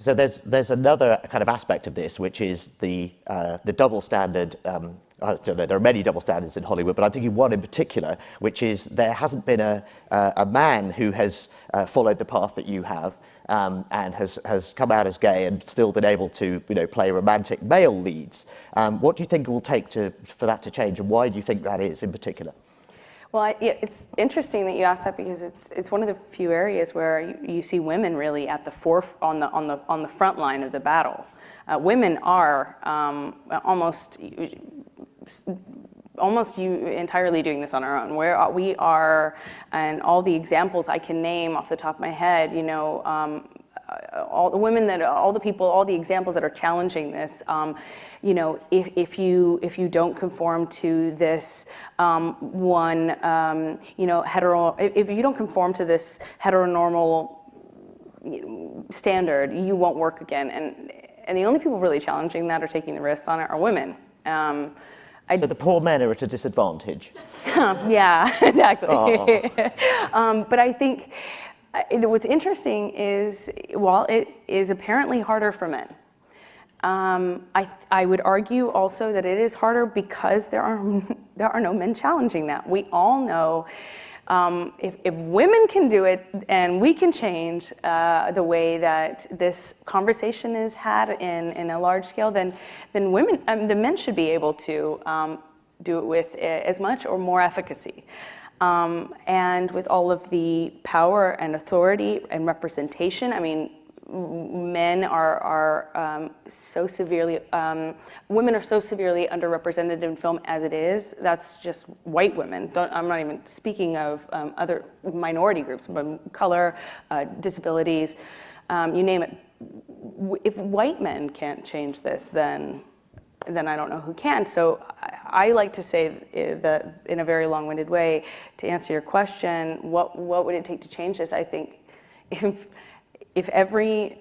So there's another kind of aspect of this, which is the double standard. I don't know, there are many double standards in Hollywood, but I'm thinking one in particular, which is there hasn't been a man who has followed the path that you have and has come out as gay and still been able to play romantic male leads. What do you think it will take for that to change, and why do you think that is in particular? Well, it's interesting that you asked that, because it's one of the few areas where you see women really at the on the front line of the battle. Women are almost entirely doing this on our own. We are, and all the examples I can name off the top of my head, all the women all the examples that are challenging this, if you don't conform to this if you don't conform to this heteronormal standard, you won't work again. And the only people really challenging that or taking the risks on it are women. So the poor men are at a disadvantage. Yeah, exactly. But I think what's interesting is, while it is apparently harder for men, I would argue also that it is harder because there are no men challenging that. We all know if women can do it and we can change the way that this conversation is had in a large scale, then women, the men should be able to do it with as much or more efficacy. And with all of the power and authority and representation, I mean, men are so severely, women are so severely underrepresented in film as it is. That's just white women. I'm not even speaking of other minority groups, but color, disabilities, you name it. If white men can't change this, then I don't know who can. So I like to say that, in a very long-winded way, to answer your question, what would it take to change this? I think if every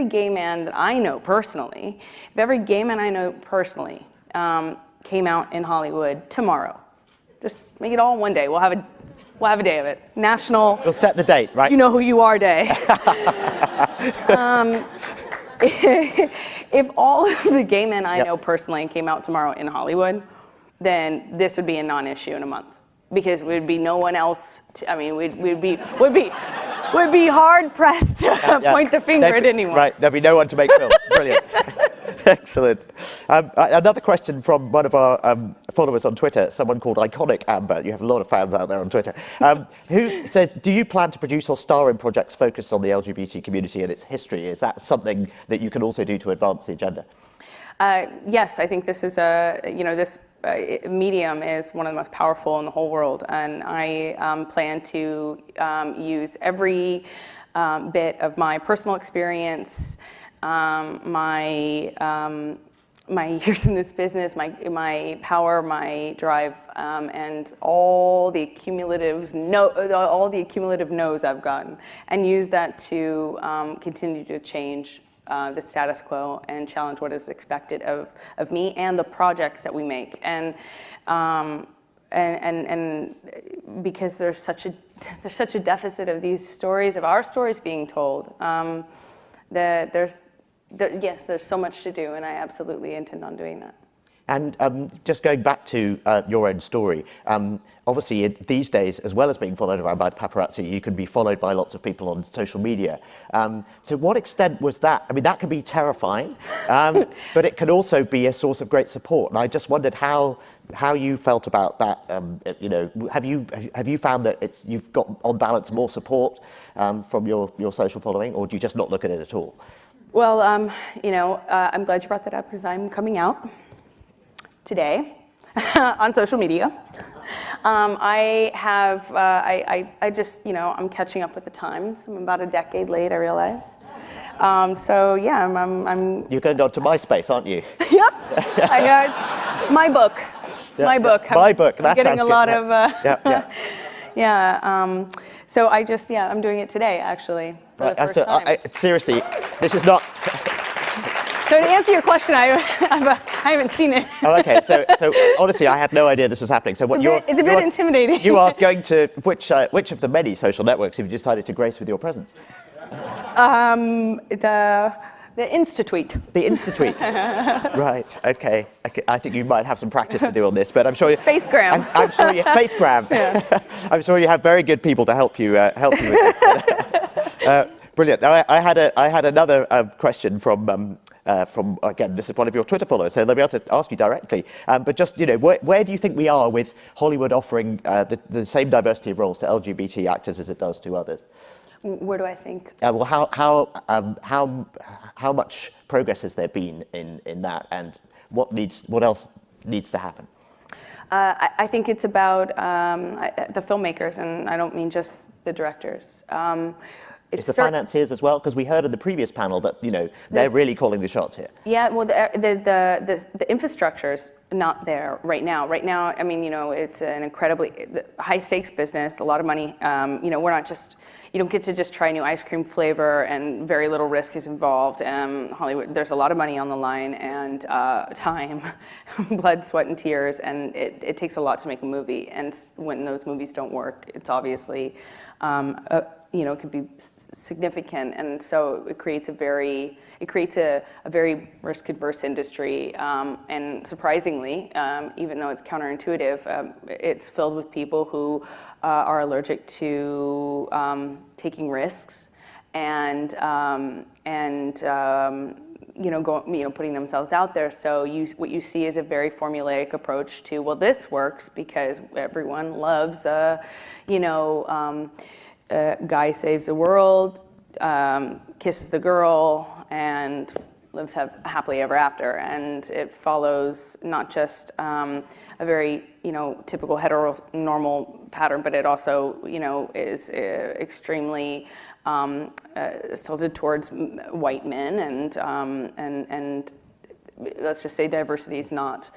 gay man that I know personally, came out in Hollywood tomorrow, just make it all one day. We'll have a day of it. National. We'll set the date, right? You know who you are day. If all of the gay men I know personally came out tomorrow in Hollywood, then this would be a non-issue in a month, because there would be no one else. We'd be hard pressed to point the finger at anyone. Right, there'd be no one to make films. Brilliant. Excellent. Another question from one of our followers on Twitter, someone called Iconic Amber. You have a lot of fans out there on Twitter. Who says, do you plan to produce or star in projects focused on the LGBT community and its history? Is that something that you can also do to advance the agenda? Yes, I think this is this medium is one of the most powerful in the whole world, and I plan to use every bit of my personal experience, my years in this business, my power, my drive, and all the cumulative no's I've gotten, and use that to continue to change the status quo and challenge what is expected of me and the projects that we make. And because there's such a deficit of these stories, of our stories being told, that there's so much to do, and I absolutely intend on doing that. And just going back to your own story, obviously these days, as well as being followed around by the paparazzi, you can be followed by lots of people on social media. To what extent was that? I mean, that can be terrifying, but it can also be a source of great support. And I just wondered how you felt about that. Have you found that you've got, on balance, more support from your social following, or do you just not look at it at all? Well, I'm glad you brought that up, because I'm coming out today on social media. I just, I'm catching up with the times. I'm about a decade late, I realize. So yeah, I'm You're going on to MySpace, aren't you? Yep. I know, it's my book. Yeah, my book. My book. I'm getting a lot of. Yeah. So I'm doing it today, actually, for the first time. Seriously, this is not. So to answer your question, I haven't seen it. Oh, okay. So honestly, I had no idea this was happening. So It's a bit intimidating. You are going to which of the many social networks have you decided to grace with your presence? The Insta-tweet. The Insta-tweet. Right, okay. I think you might have some practice to do on this, but I'm sure you... Facegram. I'm sure you... Facegram. Yeah. I'm sure you have very good people to help you with this. Brilliant. Now, I had another question from, again, this is one of your Twitter followers, so they'll be able to ask you directly. But just, where do you think we are with Hollywood offering the same diversity of roles to LGBT actors as it does to others? Where do I think? Well, how much progress has there been in that, and what else needs to happen? I think it's about the filmmakers, and I don't mean just the directors. It's the financiers as well, because we heard in the previous panel that they're really calling the shots here. Yeah, well, the infrastructure's not there right now. Right now, I mean, it's an incredibly high stakes business, a lot of money. We're not just. You don't get to just try a new ice cream flavor, and very little risk is involved. Hollywood, there's a lot of money on the line, and time, blood, sweat, and tears, and it takes a lot to make a movie. And when those movies don't work, it's obviously, it could be significant. And so it creates a very risk-adverse industry. And surprisingly, even though it's counterintuitive, it's filled with people who are allergic to taking risks and putting themselves out there. So what you see is a very formulaic approach to, well, this works because everyone loves, guy saves the world, kisses the girl, and lives happily ever after. And it follows not just a very typical heteronormal pattern, but it also is extremely tilted towards white men, and let's just say diversity is not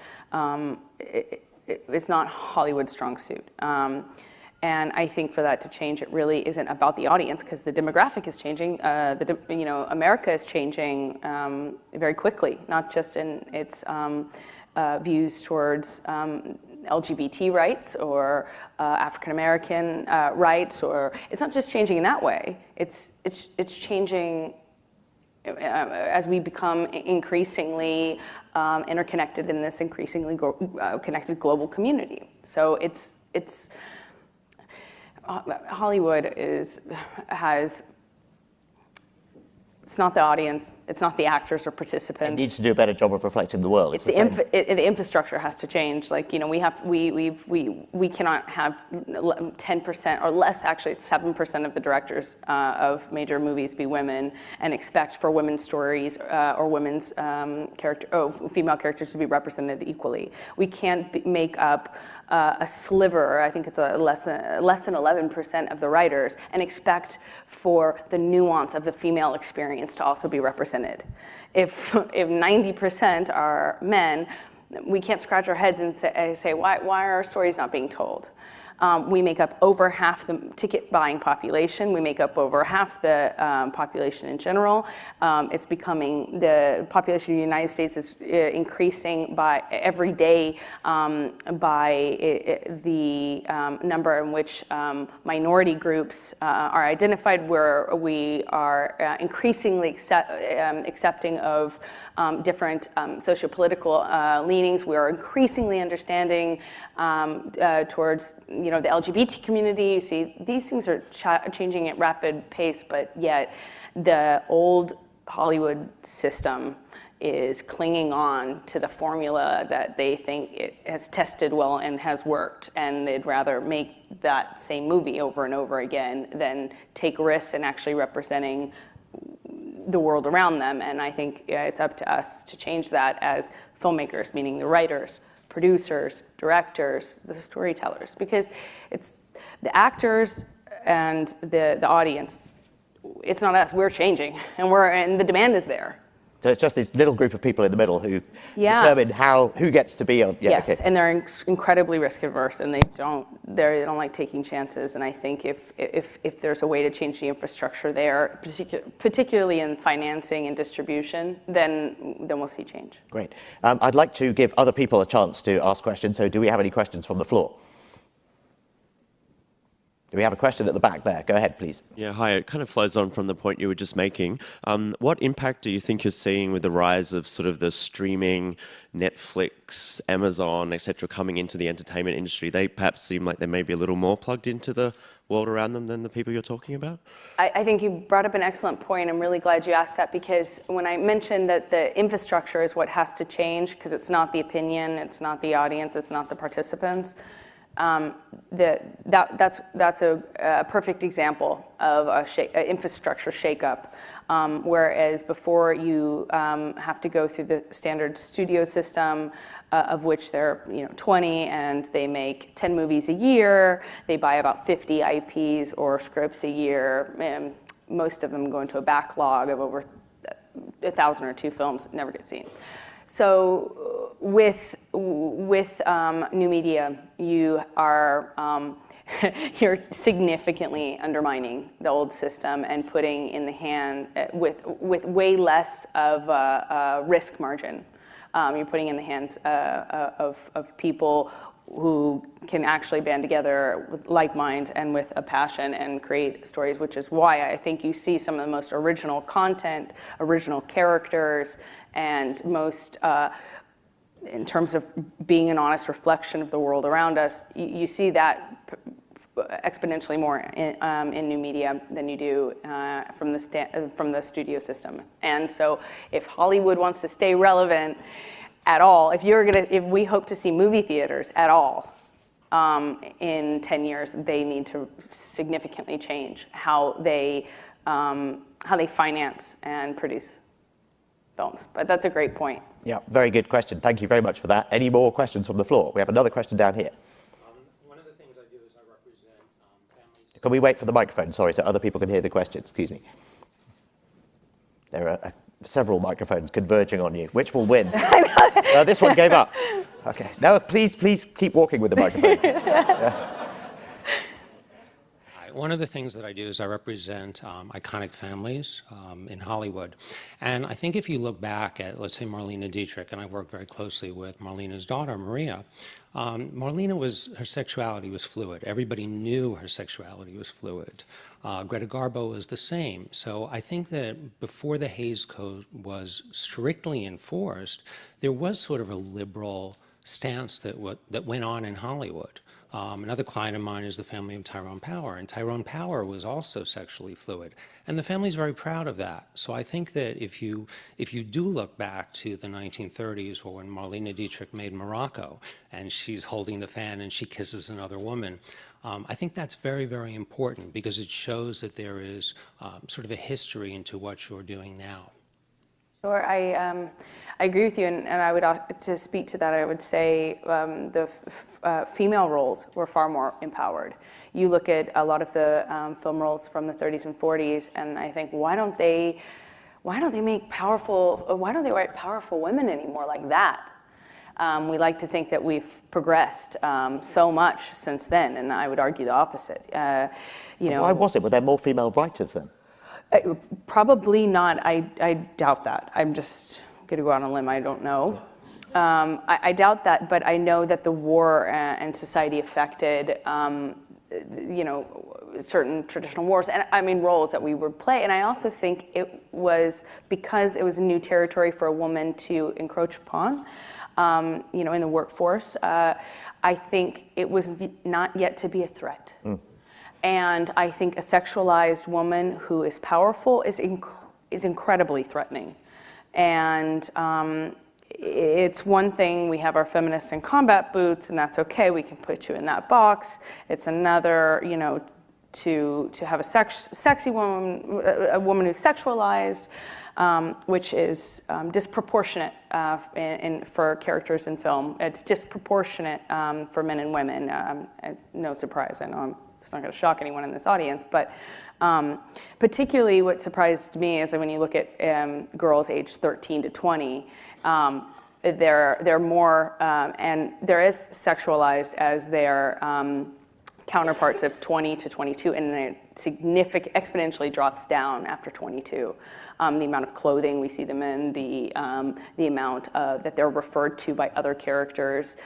it's not Hollywood's strong suit. And I think for that to change, it really isn't about the audience, because the demographic is changing. America is changing very quickly, not just in its views towards LGBT rights or African American rights, or it's not just changing in that way. It's changing as we become increasingly interconnected in this increasingly connected global community. So it's Hollywood it's not the audience, it's not the actors or participants. It needs to do a better job of reflecting the world. The infrastructure has to change. Like, we cannot have 10% or less, actually, 7% of the directors of major movies be women, and expect for women's stories or women's female characters to be represented equally. We can't make up a sliver, I think it's less than 11% of the writers, and expect for the nuance of the female experience to also be represented. If 90% are men, we can't scratch our heads and say why are our stories not being told? We make up over half the ticket buying population. We make up over half the population in general. It's becoming, the population of the United States is increasing by every day by the number in which minority groups are identified, where we are increasingly accepting of different socio-political leanings. We are increasingly understanding towards the LGBT community. You see, these things are changing at rapid pace, but yet the old Hollywood system is clinging on to the formula that they think it has tested well and has worked, and they'd rather make that same movie over and over again than take risks in actually representing the world around them. And I think it's up to us to change that as filmmakers, meaning the writers, producers, directors, the storytellers, because it's the actors and the audience. It's not us. We're changing, and the demand is there. So it's just this little group of people in the middle who determine who gets to be on. Yes, okay. And they're incredibly risk averse, and they don't like taking chances. And I think if there's a way to change the infrastructure there, particularly in financing and distribution, then we'll see change. Great. I'd like to give other people a chance to ask questions. So do we have any questions from the floor? We have a question at the back there. Go ahead, please. Yeah, hi. It kind of flows on from the point you were just making. What impact do you think you're seeing with the rise of sort of the streaming, Netflix, Amazon, etc., coming into the entertainment industry? They perhaps seem like they may be a little more plugged into the world around them than the people you're talking about? I think you brought up an excellent point. I'm really glad you asked that, because when I mentioned that the infrastructure is what has to change, because it's not the opinion, it's not the audience, it's not the participants, that's a perfect example of a infrastructure shakeup. Whereas before you have to go through the standard studio system, of which there are 20, and they make 10 movies a year. They buy about 50 IPs or scripts a year, and most of them go into a backlog of over 1,000 or 2 films that never get seen. So with new media, you are you're significantly undermining the old system and putting in the hand with way less of a risk margin. You're putting in the hands of people who can actually band together with like mind and with a passion and create stories, which is why I think you see some of the most original content, original characters, and most, in terms of being an honest reflection of the world around us, you see that exponentially more in new media than you do from the studio system. And so if Hollywood wants to stay relevant at all, if we hope to see movie theaters at all in 10 years, they need to significantly change how they finance and produce films. But that's a great point. Yeah, very good question. Thank you very much for that. Any more questions from the floor? We have another question down here. One of the things I do is I represent families. Can we wait for the microphone? Sorry, so other people can hear the question. Excuse me. There are several microphones converging on you. Which will win? This one gave up. Okay. No, please keep walking with the microphone. Yeah. One of the things that I do is I represent iconic families in Hollywood. And I think if you look back at, let's say, Marlene Dietrich, and I work very closely with Marlene's daughter, Maria, her sexuality was fluid. Everybody knew her sexuality was fluid. Greta Garbo was the same. So I think that before the Hays Code was strictly enforced, there was sort of a liberal stance that went on in Hollywood. Another client of mine is the family of Tyrone Power, and Tyrone Power was also sexually fluid, and the family's very proud of that. So I think that if you do look back to the 1930s, or when Marlene Dietrich made Morocco, and she's holding the fan and she kisses another woman, I think that's very, very important, because it shows that there is sort of a history into what you're doing now. Sure, I agree with you, and I would, to speak to that, I would say the female roles were far more empowered. You look at a lot of the film roles from the 30s and 40s, and I think, why don't they write powerful women anymore like that? We like to think that we've progressed so much since then, and I would argue the opposite. Why was it? Were there more female writers then? Probably not. I doubt that. I'm just going to go out on a limb. I don't know. I doubt that, but I know that the war and society affected, certain traditional wars, and I mean roles that we would play. And I also think it was because it was a new territory for a woman to encroach upon, in the workforce. I think it was not yet to be a threat. Mm. And I think a sexualized woman who is powerful is incredibly threatening. And it's one thing, we have our feminists in combat boots, and that's okay, we can put you in that box. It's another, to have a sexy woman, a woman who's sexualized, which is disproportionate for characters in film. It's disproportionate for men and women. No surprise, I know it's not going to shock anyone in this audience, but particularly what surprised me is that when you look at girls aged 13 to 20, they're more, and they're as sexualized as their counterparts of 20 to 22, and then it exponentially drops down after 22. The amount of clothing we see them in, the amount that they're referred to by other characters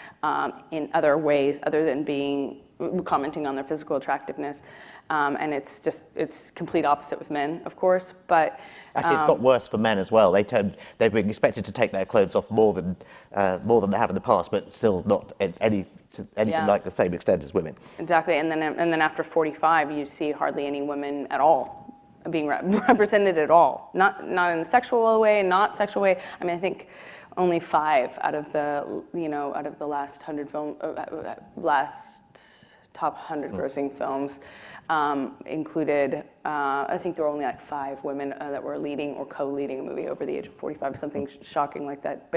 in other ways other than being commenting on their physical attractiveness, and it's complete opposite with men, of course. But actually, it's got worse for men as well. They've been expected to take their clothes off more than they have in the past, but still not anything like the same extent as women. Exactly, and then after 45, you see hardly any women at all being represented at all. Not in a sexual way, not sexual way. I mean, I think only 5 out of the last 100 last top 100 grossing films included. I think there were only like 5 women that were leading or co-leading a movie over the age of 45. Something shocking like that.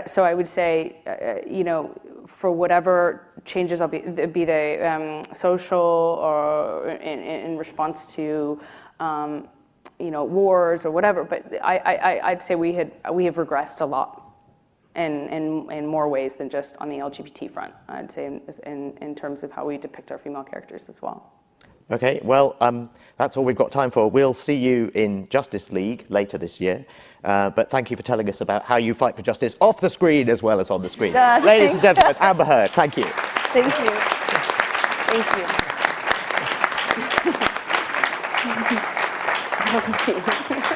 So I would say, for whatever changes, be they social or in response to, wars or whatever. But I'd say we have regressed a lot, in more ways than just on the LGBT front. I'd say in terms of how we depict our female characters as well. Okay, well, that's all we've got time for. We'll see you in Justice League later this year. But thank you for telling us about how you fight for justice off the screen as well as on the screen. Ladies and gentlemen, Amber Heard, thank you. Thank you. Thank you.